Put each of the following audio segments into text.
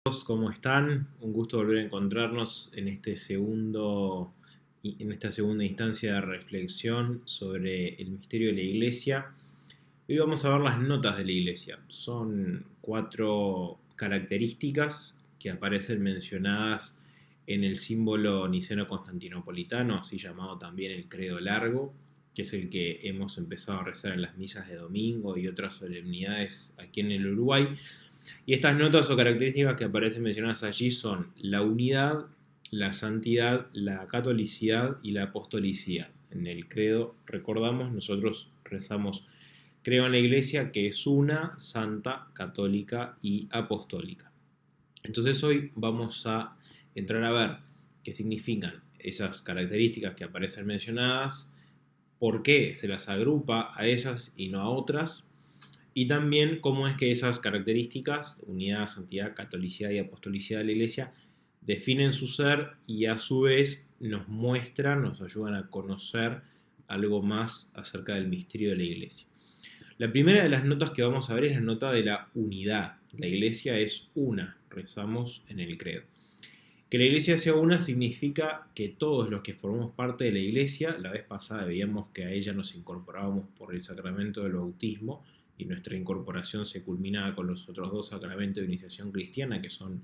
¿Cómo están? Un gusto volver a encontrarnos en en esta segunda instancia de reflexión sobre el misterio de la Iglesia. Hoy vamos a ver las notas de la Iglesia. Son 4 características que aparecen mencionadas en el símbolo niceno-constantinopolitano, así llamado también el Credo Largo, que es el que hemos empezado a rezar en las misas de domingo y otras solemnidades aquí en el Uruguay. Y estas notas o características que aparecen mencionadas allí son la unidad, la santidad, la catolicidad y la apostolicidad. En el credo, recordamos, nosotros rezamos: creo en la Iglesia que es una, santa, católica y apostólica. Entonces hoy vamos a entrar a ver qué significan esas características que aparecen mencionadas, por qué se las agrupa a esas y no a otras, y también cómo es que esas características, unidad, santidad, catolicidad y apostolicidad de la Iglesia, definen su ser y a su vez nos muestran, nos ayudan a conocer algo más acerca del misterio de la Iglesia. La primera de las notas que vamos a ver es la nota de la unidad. La Iglesia es una, rezamos en el credo. Que la Iglesia sea una significa que todos los que formamos parte de la Iglesia, la vez pasada veíamos que a ella nos incorporábamos por el sacramento del bautismo, y nuestra incorporación se culminaba con los otros 2 sacramentos de iniciación cristiana, que son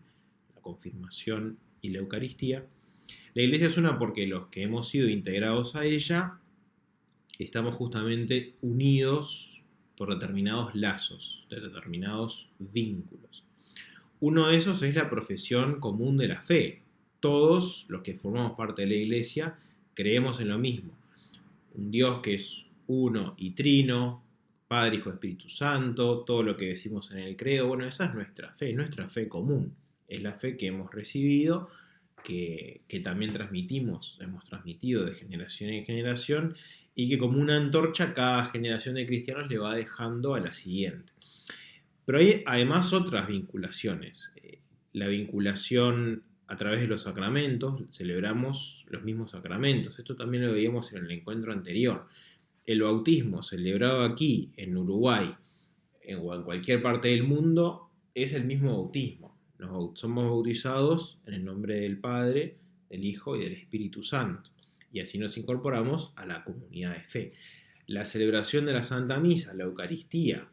la confirmación y la Eucaristía. La Iglesia es una porque los que hemos sido integrados a ella estamos justamente unidos por determinados lazos, de determinados vínculos. Uno de esos es la profesión común de la fe. Todos los que formamos parte de la Iglesia creemos en lo mismo. Un Dios que es uno y trino, Padre, Hijo, Espíritu Santo, todo lo que decimos en el credo. Bueno, esa es nuestra fe común. Es la fe que hemos recibido, que también hemos transmitido de generación en generación, y que como una antorcha cada generación de cristianos le va dejando a la siguiente. Pero hay además otras vinculaciones. La vinculación a través de los sacramentos, celebramos los mismos sacramentos. Esto también lo veíamos en el encuentro anterior. El bautismo celebrado aquí, en Uruguay, o en cualquier parte del mundo, es el mismo bautismo. Somos bautizados en el nombre del Padre, del Hijo y del Espíritu Santo. Y así nos incorporamos a la comunidad de fe. La celebración de la Santa Misa, la Eucaristía,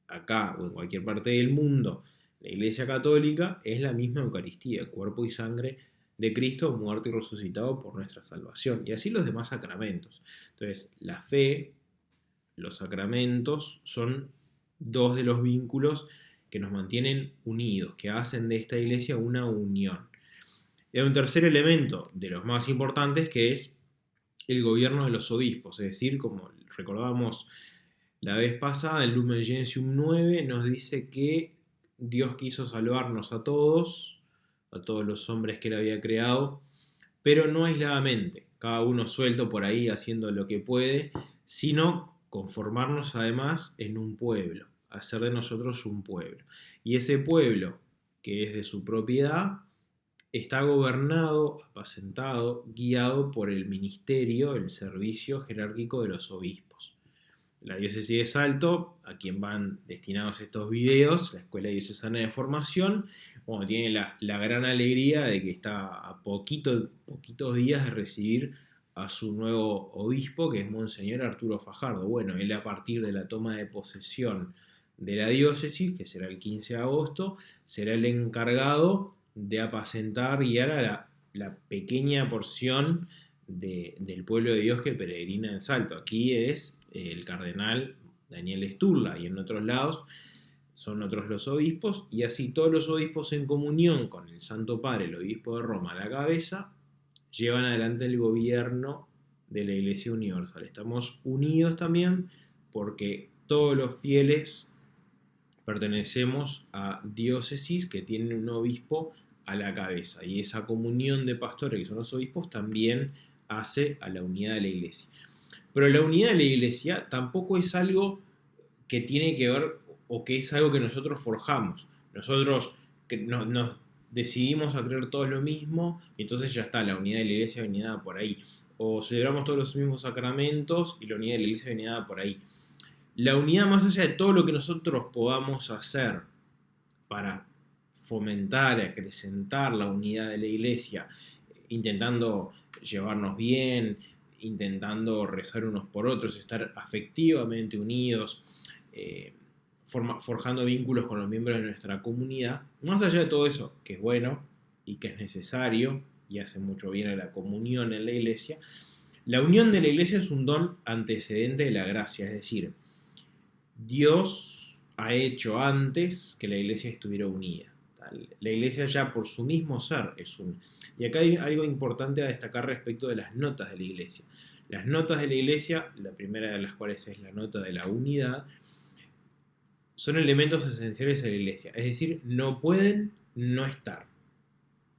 acá o en cualquier parte del mundo, la Iglesia Católica, es la misma Eucaristía, el cuerpo y sangre de Cristo muerto y resucitado por nuestra salvación. Y así los demás sacramentos. Entonces, la fe, los sacramentos, son 2 de los vínculos que nos mantienen unidos, que hacen de esta Iglesia una unión. Y hay un tercer elemento, de los más importantes, que es el gobierno de los obispos. Es decir, como recordábamos la vez pasada, el Lumen Gentium 9 nos dice que Dios quiso salvarnos a todos los hombres que Él había creado, pero no aisladamente, cada uno suelto por ahí haciendo lo que puede, sino conformarnos además en un pueblo, hacer de nosotros un pueblo. Y ese pueblo, que es de su propiedad, está gobernado, apacentado, guiado por el ministerio, el servicio jerárquico de los obispos. La diócesis de Salto, a quien van destinados estos videos, la Escuela Diocesana de Formación, bueno, tiene la gran alegría de que está a poquitos días de recibir a su nuevo obispo, que es Monseñor Arturo Fajardo. Bueno, él, a partir de la toma de posesión de la diócesis, que será el 15 de agosto, será el encargado de apacentar y guiar a la pequeña porción del pueblo de Dios que peregrina en Salto. Aquí es el cardenal Daniel Sturla, y en otros lados son otros los obispos, y así todos los obispos, en comunión con el Santo Padre, el obispo de Roma a la cabeza, llevan adelante el gobierno de la Iglesia Universal. Estamos unidos también porque todos los fieles pertenecemos a diócesis que tienen un obispo a la cabeza, y esa comunión de pastores que son los obispos también hace a la unidad de la Iglesia. Pero la unidad de la Iglesia tampoco es algo que tiene que ver, o que es algo que nosotros forjamos. Nosotros nos decidimos a creer todos lo mismo, y entonces ya está, la unidad de la Iglesia venida por ahí. O celebramos todos los mismos sacramentos y la unidad de la Iglesia venida por ahí. La unidad, más allá de todo lo que nosotros podamos hacer para fomentar, acrecentar la unidad de la iglesia, intentando llevarnos bien, intentando rezar unos por otros, estar afectivamente unidos, forjando vínculos con los miembros de nuestra comunidad. Más allá de todo eso, que es bueno y que es necesario y hace mucho bien a la comunión en la iglesia, la unión de la iglesia es un don antecedente de la gracia, es decir, Dios ha hecho antes que la iglesia estuviera unida. La iglesia ya por su mismo ser es una. Y acá hay algo importante a destacar respecto de las notas de la iglesia. Las notas de la iglesia, la primera de las cuales es la nota de la unidad, son elementos esenciales de la iglesia. Es decir, no pueden no estar.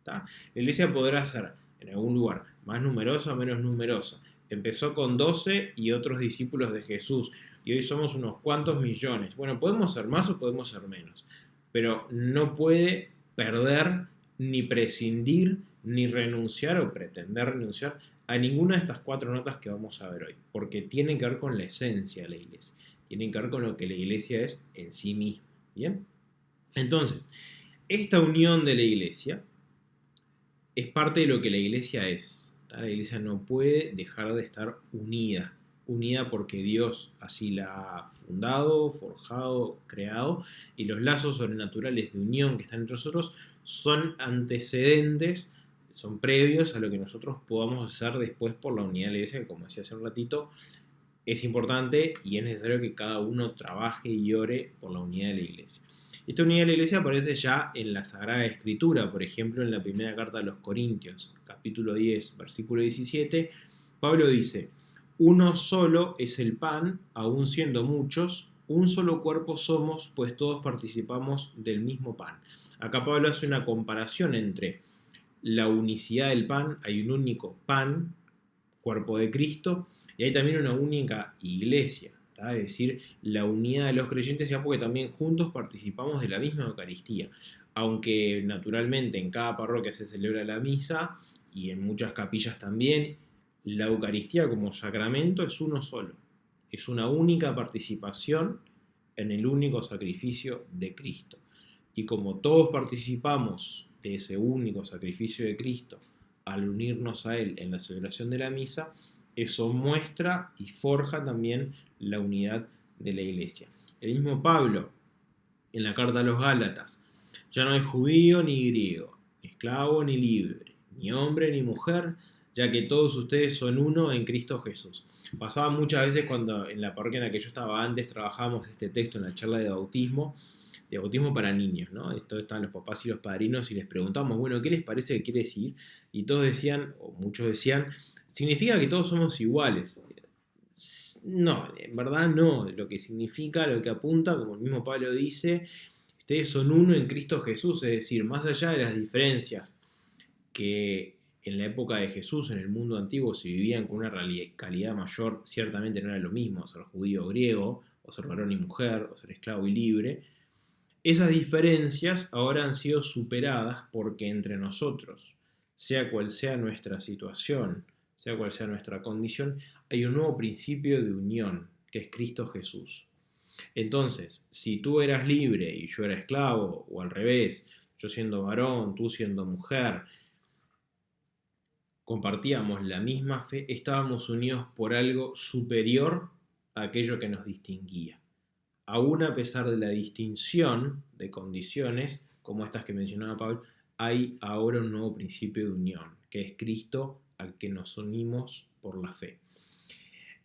¿Tá? La iglesia podrá ser en algún lugar más numerosa o menos numerosa. Empezó con 12 y otros discípulos de Jesús. Y hoy somos unos cuantos millones. Bueno, podemos ser más o podemos ser menos. Pero no puede perder, ni prescindir, ni renunciar o pretender renunciar a ninguna de estas 4 notas que vamos a ver hoy. Porque tienen que ver con la esencia de la iglesia. Tienen que ver con lo que la iglesia es en sí misma. ¿Bien? Entonces, esta unión de la iglesia es parte de lo que la iglesia es. La iglesia no puede dejar de estar unida. Unida porque Dios así la ha fundado, forjado, creado, y los lazos sobrenaturales de unión que están entre nosotros son antecedentes, son previos a lo que nosotros podamos hacer después por la unidad de la iglesia, que como decía hace un ratito, es importante y es necesario que cada uno trabaje y ore por la unidad de la iglesia. Esta unidad de la iglesia aparece ya en la Sagrada Escritura, por ejemplo en la primera carta a los Corintios, capítulo 10, versículo 17, Pablo dice: uno solo es el pan, aun siendo muchos, un solo cuerpo somos, pues todos participamos del mismo pan. Acá Pablo hace una comparación entre la unicidad del pan, hay un único pan, cuerpo de Cristo, y hay también una única iglesia. Es decir, la unidad de los creyentes ya porque también juntos participamos de la misma Eucaristía. Aunque naturalmente en cada parroquia se celebra la misa y en muchas capillas también, la Eucaristía como sacramento es uno solo. Es una única participación en el único sacrificio de Cristo. Y como todos participamos de ese único sacrificio de Cristo al unirnos a Él en la celebración de la misa, eso muestra y forja también la unidad de la iglesia. El mismo Pablo, en la carta a los Gálatas, ya no hay judío ni griego, ni esclavo ni libre, ni hombre ni mujer, ya que todos ustedes son uno en Cristo Jesús. Pasaba muchas veces cuando en la parroquia en la que yo estaba antes trabajábamos este texto en la charla de bautismo para niños, ¿no? Esto estaban los papás y los padrinos y les preguntamos, bueno, ¿qué les parece que quiere decir? Y todos decían, o muchos decían, significa que todos somos iguales. No, en verdad no. Lo que significa, lo que apunta, como el mismo Pablo dice, ustedes son uno en Cristo Jesús, es decir, más allá de las diferencias que en la época de Jesús, en el mundo antiguo, se vivían con una calidad mayor, ciertamente no era lo mismo ser judío o griego, o ser varón y mujer, o ser esclavo y libre. Esas diferencias ahora han sido superadas porque entre nosotros, sea cual sea nuestra situación, sea cual sea nuestra condición, hay un nuevo principio de unión, que es Cristo Jesús. Entonces, si tú eras libre y yo era esclavo, o al revés, yo siendo varón, tú siendo mujer, compartíamos la misma fe, estábamos unidos por algo superior a aquello que nos distinguía. Aún a pesar de la distinción de condiciones, como estas que mencionaba Pablo, hay ahora un nuevo principio de unión, que es Cristo al que nos unimos por la fe.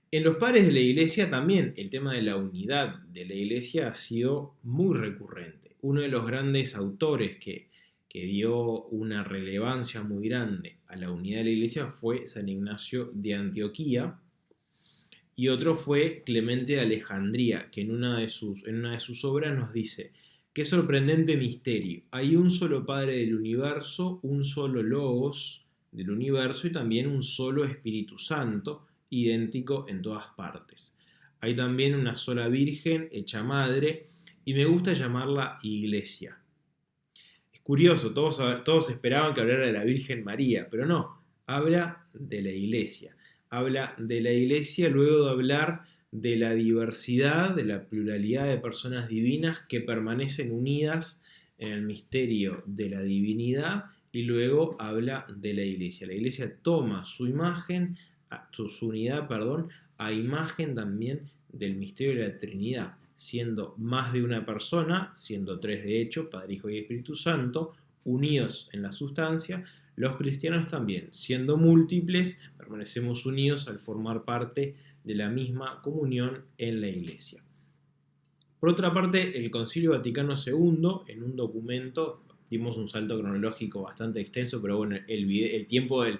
En los padres de la iglesia también el tema de la unidad de la iglesia ha sido muy recurrente. Uno de los grandes autores que dio una relevancia muy grande a la unidad de la iglesia fue San Ignacio de Antioquía, y otro fue Clemente de Alejandría, que en una de sus obras nos dice: qué sorprendente misterio, hay un solo Padre del universo, un solo Logos del universo y también un solo Espíritu Santo, idéntico en todas partes. Hay también una sola Virgen hecha madre y me gusta llamarla Iglesia. Es curioso, todos esperaban que hablara de la Virgen María, pero no, habla de la Iglesia. Habla de la iglesia luego de hablar de la diversidad, de la pluralidad de personas divinas que permanecen unidas en el misterio de la divinidad y luego habla de la iglesia. La iglesia toma su imagen, su unidad, a imagen también del misterio de la Trinidad, siendo más de una persona, siendo tres de hecho, Padre, Hijo y Espíritu Santo, unidos en la sustancia. Los cristianos también, siendo múltiples, permanecemos unidos al formar parte de la misma comunión en la iglesia. Por otra parte, el Concilio Vaticano II, en un documento, dimos un salto cronológico bastante extenso, pero bueno, el tiempo del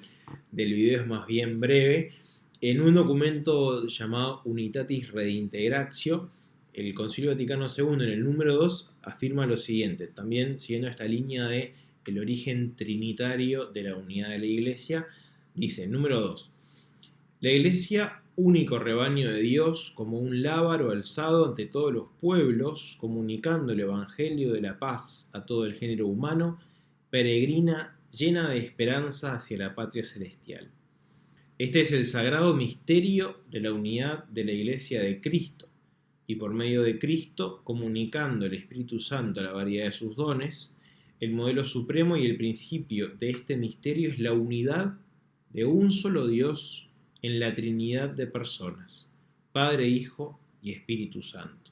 video es más bien breve. En un documento llamado Unitatis Redintegratio, el Concilio Vaticano II, en el número 2, afirma lo siguiente, también siguiendo esta línea de el origen trinitario de la unidad de la Iglesia, dice, número 2, la Iglesia, único rebaño de Dios, como un lábaro alzado ante todos los pueblos, comunicando el Evangelio de la paz a todo el género humano, peregrina, llena de esperanza hacia la patria celestial. Este es el sagrado misterio de la unidad de la Iglesia de Cristo, y por medio de Cristo, comunicando el Espíritu Santo la variedad de sus dones, el modelo supremo y el principio de este misterio es la unidad de un solo Dios en la Trinidad de personas, Padre, Hijo y Espíritu Santo.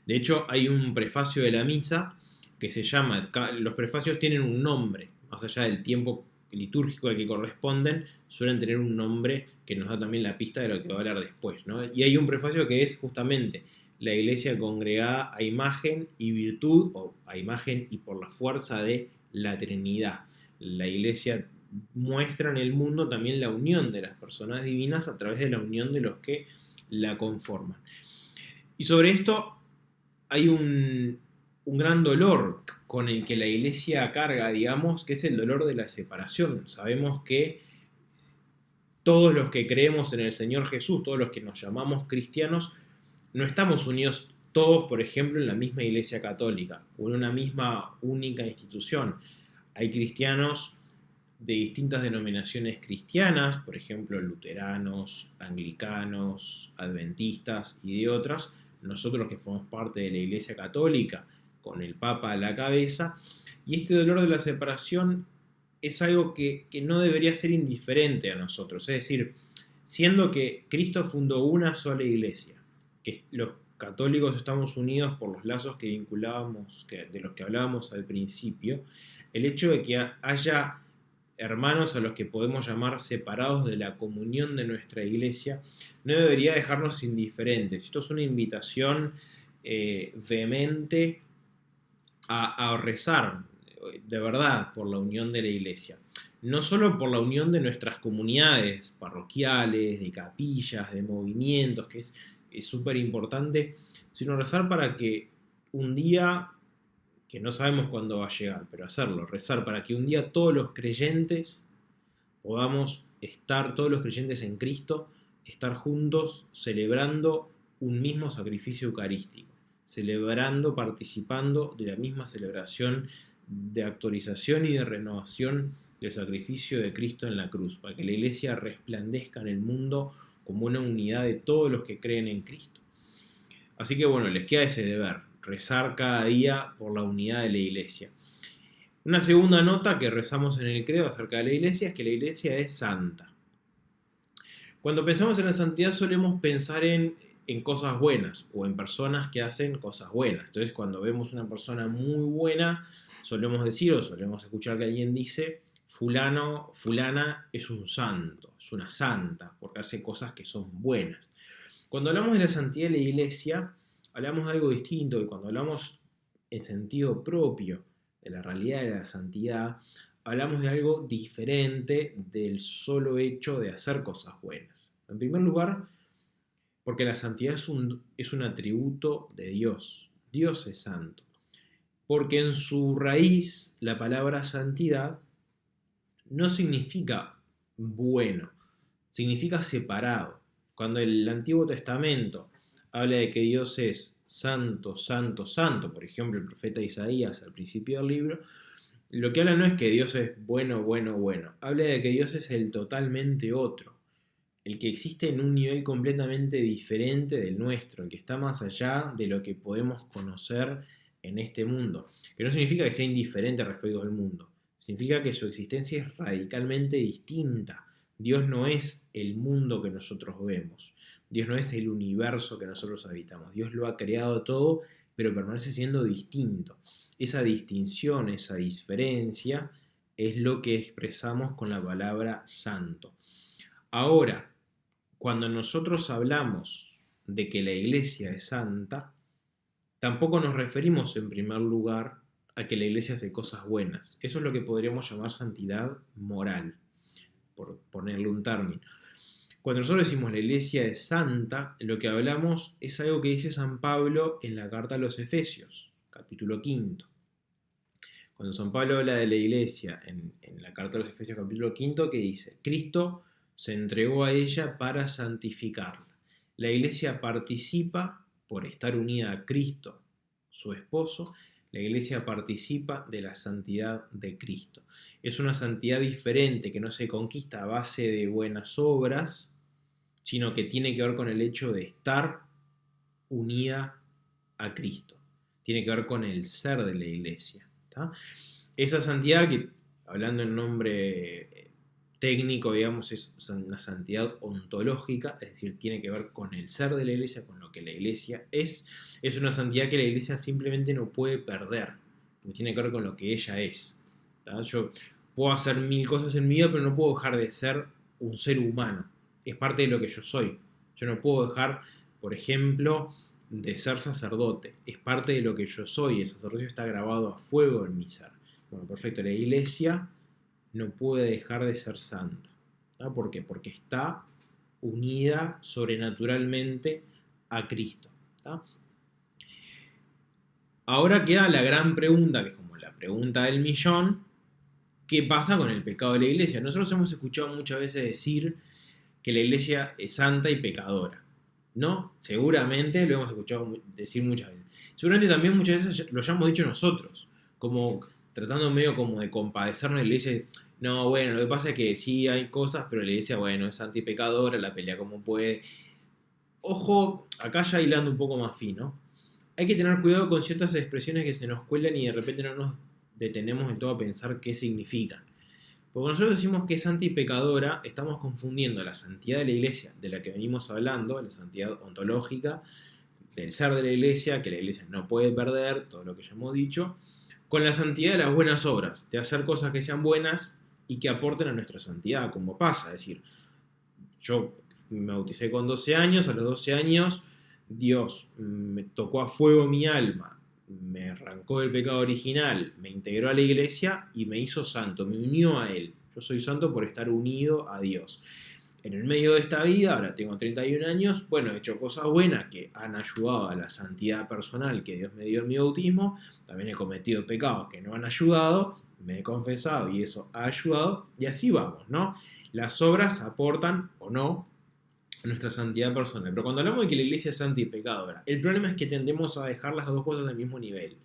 De hecho, hay un prefacio de la misa que se llama, los prefacios tienen un nombre, más allá del tiempo litúrgico al que corresponden, suelen tener un nombre que nos da también la pista de lo que va a hablar después, ¿no? Y hay un prefacio que es justamente la iglesia congregada a imagen y virtud, o a imagen y por la fuerza de la Trinidad. La iglesia muestra en el mundo también la unión de las personas divinas a través de la unión de los que la conforman. Y sobre esto hay un gran dolor con el que la iglesia carga, digamos, que es el dolor de la separación. Sabemos que todos los que creemos en el Señor Jesús, todos los que nos llamamos cristianos, no estamos unidos todos, por ejemplo, en la misma iglesia católica o en una misma única institución. Hay cristianos de distintas denominaciones cristianas, por ejemplo, luteranos, anglicanos, adventistas y de otras. Nosotros que formamos parte de la iglesia católica, con el Papa a la cabeza, y este dolor de la separación es algo que no debería ser indiferente a nosotros. Es decir, siendo que Cristo fundó una sola iglesia, que los católicos estamos unidos por los lazos que vinculábamos, de los que hablábamos al principio, el hecho de que haya hermanos a los que podemos llamar separados de la comunión de nuestra iglesia no debería dejarnos indiferentes. Esto es una invitación vehemente a rezar de verdad por la unión de la iglesia. No solo por la unión de nuestras comunidades parroquiales, de capillas, de movimientos, que es súper importante, sino rezar para que un día, que no sabemos cuándo va a llegar, pero hacerlo, rezar para que un día todos los creyentes podamos estar, todos los creyentes en Cristo, estar juntos celebrando un mismo sacrificio eucarístico, celebrando, participando de la misma celebración de actualización y de renovación del sacrificio de Cristo en la cruz, para que la iglesia resplandezca en el mundo como una unidad de todos los que creen en Cristo. Así que bueno, les queda ese deber, rezar cada día por la unidad de la iglesia. Una segunda nota que rezamos en el credo acerca de la iglesia es que la iglesia es santa. Cuando pensamos en la santidad solemos pensar en cosas buenas o en personas que hacen cosas buenas. Entonces cuando vemos una persona muy buena, solemos decir o solemos escuchar que alguien dice, fulano, fulana es un santo, es una santa, porque hace cosas que son buenas. Cuando hablamos de la santidad de la iglesia, hablamos de algo distinto, y cuando hablamos en sentido propio de la realidad de la santidad, hablamos de algo diferente del solo hecho de hacer cosas buenas. En primer lugar, porque la santidad es un atributo de Dios. Dios es santo. Porque en su raíz la palabra santidad no significa bueno, significa separado. Cuando el Antiguo Testamento habla de que Dios es santo, santo, santo, por ejemplo el profeta Isaías al principio del libro, lo que habla no es que Dios es bueno, bueno, bueno, habla de que Dios es el totalmente otro, el que existe en un nivel completamente diferente del nuestro, el que está más allá de lo que podemos conocer en este mundo, que no significa que sea indiferente respecto al mundo, significa que su existencia es radicalmente distinta. Dios no es el mundo que nosotros vemos, Dios no es el universo que nosotros habitamos, Dios lo ha creado todo, pero permanece siendo distinto. Esa distinción, esa diferencia, es lo que expresamos con la palabra santo. Ahora, cuando nosotros hablamos de que la iglesia es santa, tampoco nos referimos en primer lugar a que la iglesia hace cosas buenas. Eso es lo que podríamos llamar santidad moral, por ponerle un término. Cuando nosotros decimos la iglesia es santa, lo que hablamos es algo que dice San Pablo en la carta a los Efesios, capítulo 5. Cuando San Pablo habla de la iglesia en la carta a los Efesios, capítulo 5, que dice: Cristo se entregó a ella para santificarla. La iglesia participa, por estar unida a Cristo, su esposo, la iglesia participa de la santidad de Cristo. Es una santidad diferente que no se conquista a base de buenas obras, sino que tiene que ver con el hecho de estar unida a Cristo. Tiene que ver con el ser de la iglesia. ¿Tá? Esa santidad, que hablando en nombre técnico, digamos, es una santidad ontológica, es decir, tiene que ver con el ser de la iglesia, con lo que la iglesia es una santidad que la iglesia simplemente no puede perder, porque tiene que ver con lo que ella es. ¿Tá? Yo puedo hacer 1000 cosas en mi vida, pero no puedo dejar de ser un ser humano. Es parte de lo que yo soy. Yo no puedo dejar, por ejemplo, de ser sacerdote. Es parte de lo que yo soy. El sacerdocio está grabado a fuego en mi ser. Bueno, perfecto. La iglesia no puede dejar de ser santa. ¿Tá? ¿Por qué? Porque está unida sobrenaturalmente a Cristo. ¿Tá? Ahora queda la gran pregunta, que es como la pregunta del millón: ¿qué pasa con el pecado de la iglesia? Nosotros hemos escuchado muchas veces decir que la iglesia es santa y pecadora, ¿no? Seguramente lo hemos escuchado decir muchas veces. Seguramente también muchas veces lo hayamos dicho nosotros, como tratando medio como de compadecernos de la iglesia. No, bueno, lo que pasa es que sí hay cosas, pero la iglesia, bueno, es santa y pecadora, la pelea como puede. Ojo, acá ya hilando un poco más fino, hay que tener cuidado con ciertas expresiones que se nos cuelan y de repente no nos detenemos en todo a pensar qué significan. Porque nosotros decimos que es santa y pecadora, estamos confundiendo la santidad de la iglesia, de la que venimos hablando, la santidad ontológica, del ser de la iglesia, que la iglesia no puede perder, todo lo que ya hemos dicho, con la santidad de las buenas obras, de hacer cosas que sean buenas y que aporten a nuestra santidad, como pasa. Es decir, yo me bauticé con 12 años, a los 12 años Dios me tocó a fuego mi alma, me arrancó del pecado original, me integró a la iglesia y me hizo santo, me unió a Él. Yo soy santo por estar unido a Dios. En el medio de esta vida, ahora tengo 31 años, bueno, he hecho cosas buenas que han ayudado a la santidad personal que Dios me dio en mi bautismo. También he cometido pecados que no han ayudado, me he confesado y eso ha ayudado, y así vamos, ¿no? Las obras aportan o no a nuestra santidad personal. Pero cuando hablamos de que la iglesia es santa y pecadora, el problema es que tendemos a dejar las dos cosas al mismo nivel.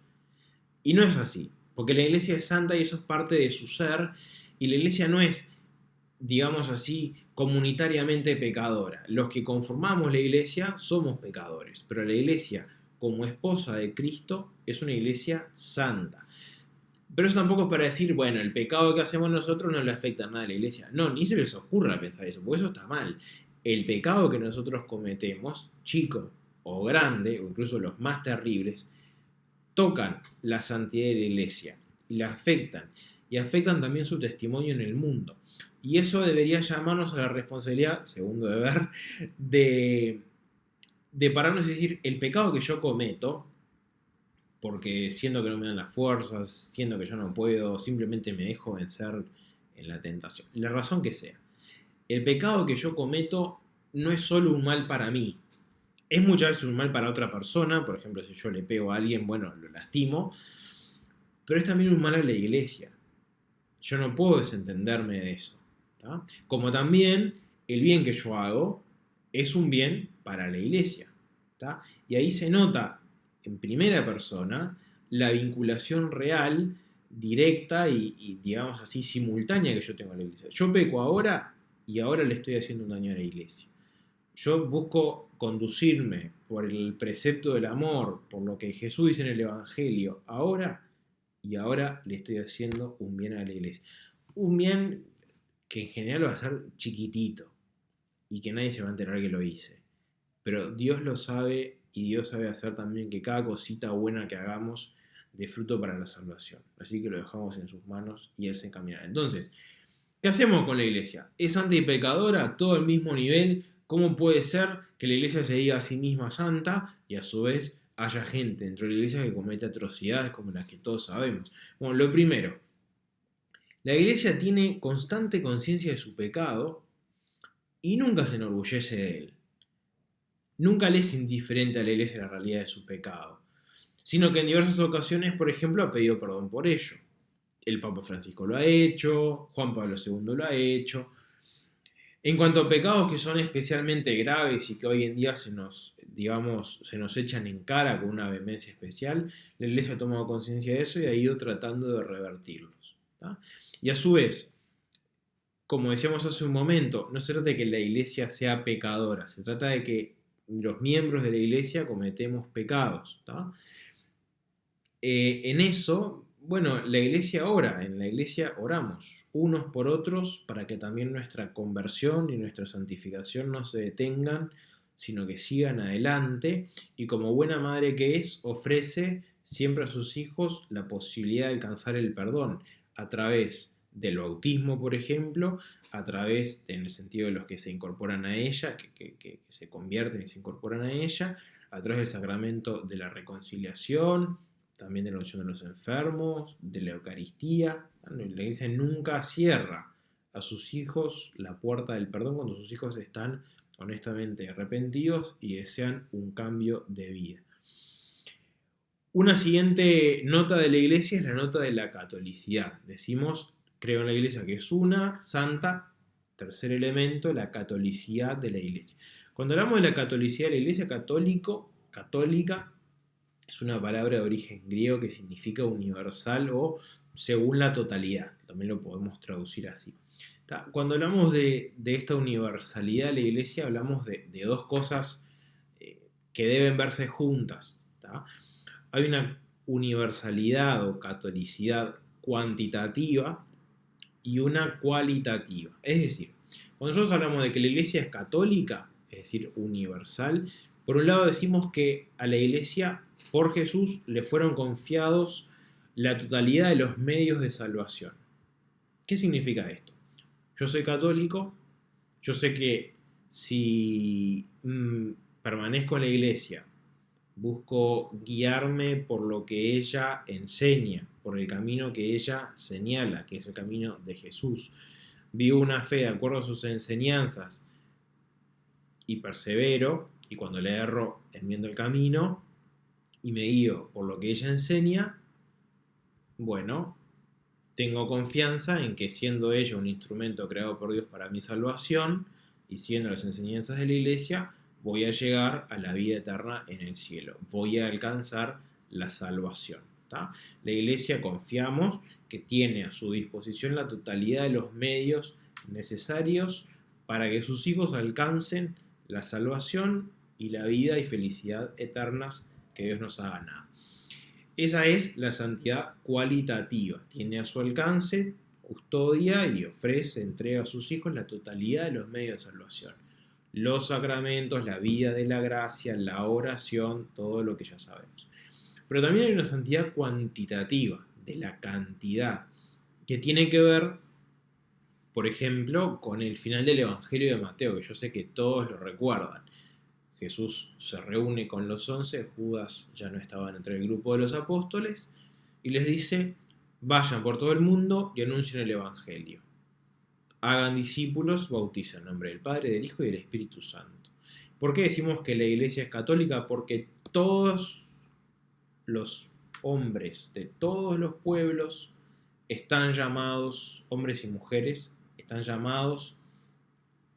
Y no es así, porque la iglesia es santa y eso es parte de su ser, y la iglesia no es, digamos así, comunitariamente pecadora. Los que conformamos la iglesia somos pecadores, pero la iglesia, como esposa de Cristo, es una iglesia santa. Pero eso tampoco es para decir, bueno, el pecado que hacemos nosotros no le afecta nada a la iglesia. No, ni se les ocurra pensar eso, porque eso está mal. El pecado que nosotros cometemos, chico o grande, o incluso los más terribles, tocan la santidad de la iglesia y la afectan. Y afectan también su testimonio en el mundo. Y eso debería llamarnos a la responsabilidad, segundo deber, de pararnos y decir, el pecado que yo cometo, porque siento que no me dan las fuerzas, siento que yo no puedo, simplemente me dejo vencer en la tentación, la razón que sea. El pecado que yo cometo no es solo un mal para mí, es muchas veces un mal para otra persona. Por ejemplo, si yo le pego a alguien, bueno, lo lastimo, pero es también un mal a la iglesia. Yo no puedo desentenderme de eso, ¿tá? Como también el bien que yo hago es un bien para la iglesia, ¿tá? Y ahí se nota en primera persona la vinculación real, directa y digamos así, simultánea que yo tengo a la iglesia. Yo peco ahora y ahora le estoy haciendo un daño a la iglesia. Yo busco conducirme por el precepto del amor, por lo que Jesús dice en el Evangelio, ahora le estoy haciendo un bien a la iglesia. Un bien que en general va a ser chiquitito y que nadie se va a enterar que lo hice. Pero Dios lo sabe y Dios sabe hacer también que cada cosita buena que hagamos dé fruto para la salvación. Así que lo dejamos en sus manos y Él se encaminará. Entonces, ¿qué hacemos con la iglesia? ¿Es santa y pecadora? ¿Todo al mismo nivel? ¿Cómo puede ser que la iglesia se diga a sí misma santa y a su vez haya gente dentro de la iglesia que comete atrocidades como las que todos sabemos? Bueno, lo primero, la iglesia tiene constante conciencia de su pecado y nunca se enorgullece de él. Nunca le es indiferente a la iglesia la realidad de su pecado, sino que en diversas ocasiones, por ejemplo, ha pedido perdón por ello. El Papa Francisco lo ha hecho, Juan Pablo II lo ha hecho. En cuanto a pecados que son especialmente graves y que hoy en día se nos echan en cara con una vehemencia especial, la Iglesia ha tomado conciencia de eso y ha ido tratando de revertirlos, ¿tá? Y a su vez, como decíamos hace un momento, no se trata de que la Iglesia sea pecadora, se trata de que los miembros de la Iglesia cometemos pecados, ¿tá? En eso, bueno, la iglesia ora, en la iglesia oramos unos por otros para que también nuestra conversión y nuestra santificación no se detengan, sino que sigan adelante, y como buena madre que es, ofrece siempre a sus hijos la posibilidad de alcanzar el perdón a través del bautismo, por ejemplo, a través, en el sentido de los que se incorporan a ella, que se convierten y se incorporan a ella, a través del sacramento de la reconciliación, también de la unción de los enfermos, de la Eucaristía. La iglesia nunca cierra a sus hijos la puerta del perdón cuando sus hijos están honestamente arrepentidos y desean un cambio de vida. Una siguiente nota de la iglesia es la nota de la catolicidad. Decimos, creo en la iglesia que es una, santa. Tercer elemento, la catolicidad de la iglesia. Cuando hablamos de la catolicidad de la iglesia, católica, es una palabra de origen griego que significa universal o según la totalidad. También lo podemos traducir así. Cuando hablamos de esta universalidad de la iglesia, hablamos de dos cosas que deben verse juntas. Hay una universalidad o catolicidad cuantitativa y una cualitativa. Es decir, cuando nosotros hablamos de que la iglesia es católica, es decir, universal, por un lado decimos que a la iglesia por Jesús le fueron confiados la totalidad de los medios de salvación. ¿Qué significa esto? Yo soy católico, yo sé que si permanezco en la iglesia, busco guiarme por lo que ella enseña, por el camino que ella señala, que es el camino de Jesús. Vivo una fe de acuerdo a sus enseñanzas y persevero, y cuando le erro, enmiendo el camino, y me guío por lo que ella enseña, bueno, tengo confianza en que siendo ella un instrumento creado por Dios para mi salvación y siendo las enseñanzas de la iglesia, voy a llegar a la vida eterna en el cielo, voy a alcanzar la salvación, ¿tá? La iglesia confiamos que tiene a su disposición la totalidad de los medios necesarios para que sus hijos alcancen la salvación y la vida y felicidad eternas que Dios nos ha ganado. Esa es la santidad cualitativa. Tiene a su alcance, custodia y ofrece, entrega a sus hijos la totalidad de los medios de salvación. Los sacramentos, la vida de la gracia, la oración, todo lo que ya sabemos. Pero también hay una santidad cuantitativa, de la cantidad, que tiene que ver, por ejemplo, con el final del Evangelio de Mateo, que yo sé que todos lo recuerdan. Jesús se reúne con los 11, Judas ya no estaba entre el grupo de los apóstoles, y les dice, vayan por todo el mundo y anuncien el Evangelio. Hagan discípulos, bauticen en nombre del Padre, del Hijo y del Espíritu Santo. ¿Por qué decimos que la iglesia es católica? Porque todos los hombres de todos los pueblos están llamados, hombres y mujeres, están llamados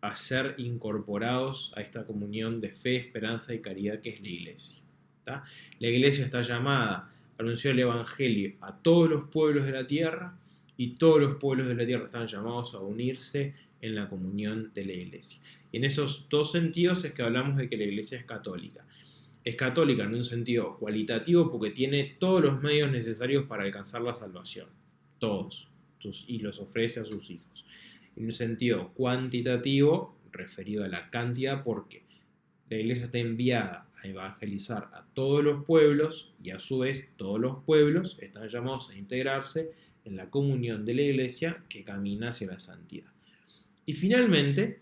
a ser incorporados a esta comunión de fe, esperanza y caridad que es la iglesia. ¿Tá? La iglesia está llamada a anunciar el Evangelio a todos los pueblos de la tierra y todos los pueblos de la tierra están llamados a unirse en la comunión de la iglesia. Y en esos dos sentidos es que hablamos de que la iglesia es católica. Es católica en un sentido cualitativo porque tiene todos los medios necesarios para alcanzar la salvación. Todos. Y los ofrece a sus hijos. En un sentido cuantitativo, referido a la cantidad, porque la iglesia está enviada a evangelizar a todos los pueblos y a su vez todos los pueblos están llamados a integrarse en la comunión de la iglesia que camina hacia la santidad. Y finalmente,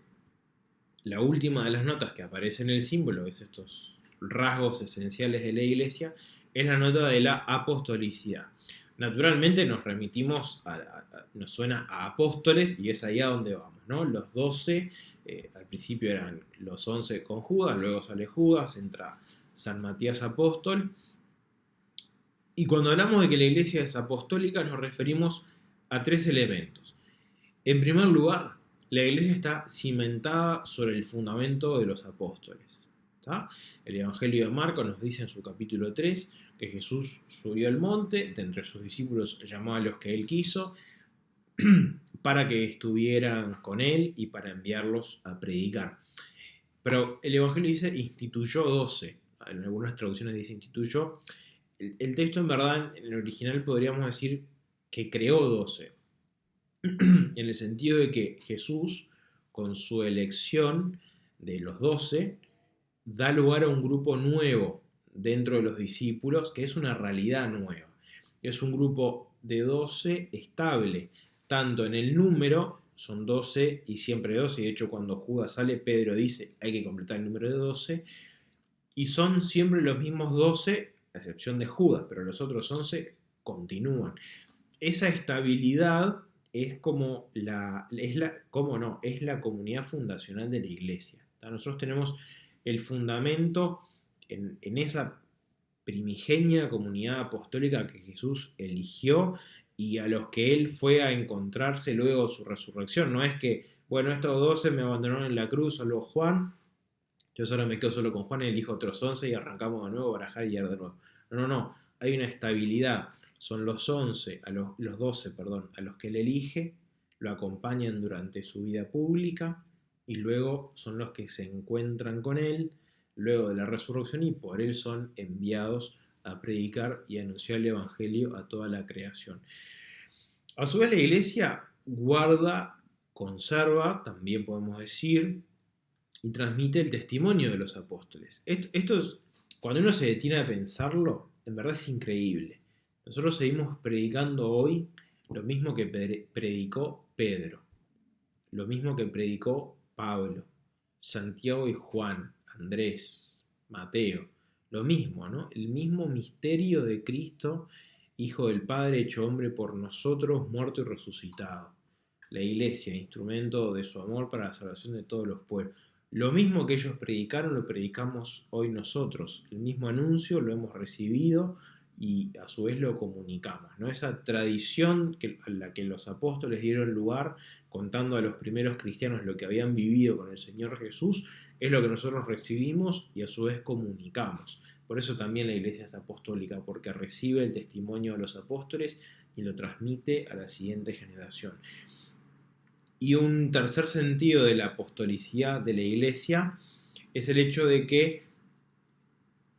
la última de las notas que aparece en el símbolo, es estos rasgos esenciales de la iglesia, es la nota de la apostolicidad. Naturalmente nos remitimos, nos suena a apóstoles y es ahí a donde vamos, ¿no? Los 12, al principio eran los 11 con Judas, luego sale Judas, entra San Matías apóstol. Y cuando hablamos de que la iglesia es apostólica nos referimos a tres elementos. En primer lugar, la iglesia está cimentada sobre el fundamento de los apóstoles. ¿Tá? El Evangelio de Marcos nos dice en su capítulo 3 que Jesús subió al monte, de entre sus discípulos llamó a los que él quiso, para que estuvieran con él y para enviarlos a predicar. Pero el Evangelio dice instituyó 12, en algunas traducciones dice instituyó. El texto en verdad, en el original podríamos decir que creó 12, en el sentido de que Jesús, con su elección de los 12, da lugar a un grupo nuevo dentro de los discípulos, que es una realidad nueva. Es un grupo de 12 estable, tanto en el número, son 12 y siempre 12, y de hecho cuando Judas sale, Pedro dice, hay que completar el número de 12, y son siempre los mismos 12, a excepción de Judas, pero los otros 11 continúan. Esa estabilidad es como es la comunidad fundacional de la iglesia. Nosotros tenemos el fundamento en esa primigenia comunidad apostólica que Jesús eligió y a los que él fue a encontrarse luego de su resurrección. No es que, bueno, estos 12 me abandonaron en la cruz, solo Juan, yo solo me quedo solo con Juan y elijo otros 11 y arrancamos de nuevo a barajar y de nuevo. No, hay una estabilidad. Son los 12, a los que él elige, lo acompañan durante su vida pública y luego son los que se encuentran con él luego de la resurrección y por él son enviados a predicar y anunciar el evangelio a toda la creación. A su vez la iglesia guarda, conserva, también podemos decir, y transmite el testimonio de los apóstoles. Esto es, cuando uno se detiene a pensarlo, en verdad es increíble. Nosotros seguimos predicando hoy lo mismo que predicó Pedro, lo mismo que predicó Pablo, Santiago y Juan, Andrés, Mateo, lo mismo, ¿no? El mismo misterio de Cristo, Hijo del Padre, hecho hombre por nosotros, muerto y resucitado. La iglesia, instrumento de su amor para la salvación de todos los pueblos. Lo mismo que ellos predicaron, lo predicamos hoy nosotros. El mismo anuncio lo hemos recibido y a su vez lo comunicamos, ¿no? Esa tradición a la que los apóstoles dieron lugar, contando a los primeros cristianos lo que habían vivido con el Señor Jesús, es lo que nosotros recibimos y a su vez comunicamos. Por eso también la iglesia es apostólica, porque recibe el testimonio de los apóstoles y lo transmite a la siguiente generación. Y un tercer sentido de la apostolicidad de la iglesia es el hecho de que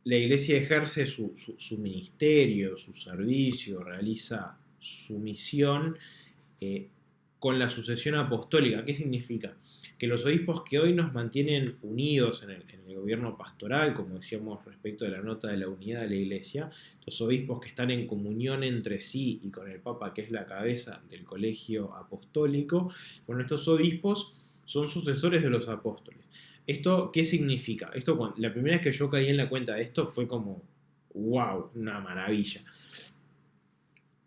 la iglesia ejerce su ministerio, su servicio, realiza su misión con la sucesión apostólica. ¿Qué significa? Que los obispos que hoy nos mantienen unidos en el gobierno pastoral, como decíamos respecto de la nota de la unidad de la iglesia, los obispos que están en comunión entre sí y con el Papa, que es la cabeza del colegio apostólico, bueno, estos obispos son sucesores de los apóstoles. ¿Esto qué significa? La primera vez que yo caí en la cuenta de esto fue como, wow, una maravilla.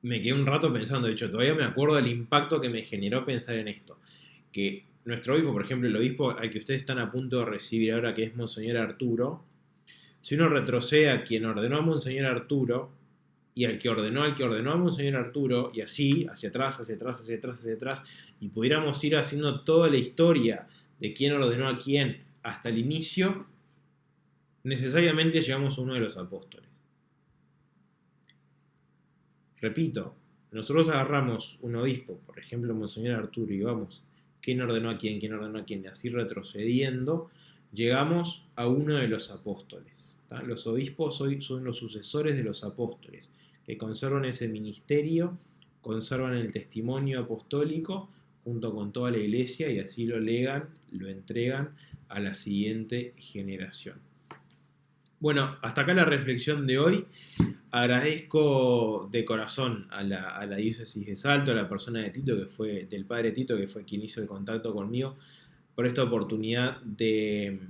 Me quedé un rato pensando, de hecho, todavía me acuerdo del impacto que me generó pensar en esto. Que nuestro obispo, por ejemplo, el obispo al que ustedes están a punto de recibir ahora, que es Monseñor Arturo, si uno retrocede a quien ordenó a Monseñor Arturo, y al que ordenó a Monseñor Arturo, y así, hacia atrás, y pudiéramos ir haciendo toda la historia de quién ordenó a quién hasta el inicio, necesariamente llegamos a uno de los apóstoles. Repito, nosotros agarramos un obispo, por ejemplo Monseñor Arturo, y vamos, quién ordenó a quién, y así retrocediendo, llegamos a uno de los apóstoles. ¿Tá? Los obispos hoy son los sucesores de los apóstoles, que conservan ese ministerio, conservan el testimonio apostólico junto con toda la iglesia y así lo legan, lo entregan a la siguiente generación. Bueno, hasta acá la reflexión de hoy. Agradezco de corazón a la diócesis de Salto, a la persona de Tito, del padre Tito, que fue quien hizo el contacto conmigo, por esta oportunidad de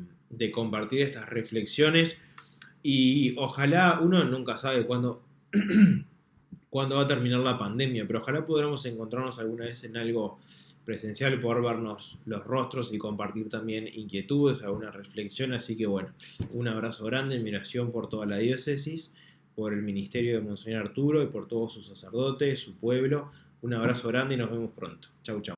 compartir estas reflexiones. Y ojalá, uno nunca sabe cuándo va a terminar la pandemia, pero ojalá podamos encontrarnos alguna vez en algo presencial, poder vernos los rostros y compartir también inquietudes, alguna reflexión. Así que bueno, un abrazo grande, admiración por toda la diócesis, por el ministerio de Monseñor Arturo y por todos sus sacerdotes, su pueblo. Un abrazo grande y nos vemos pronto. Chau, chau.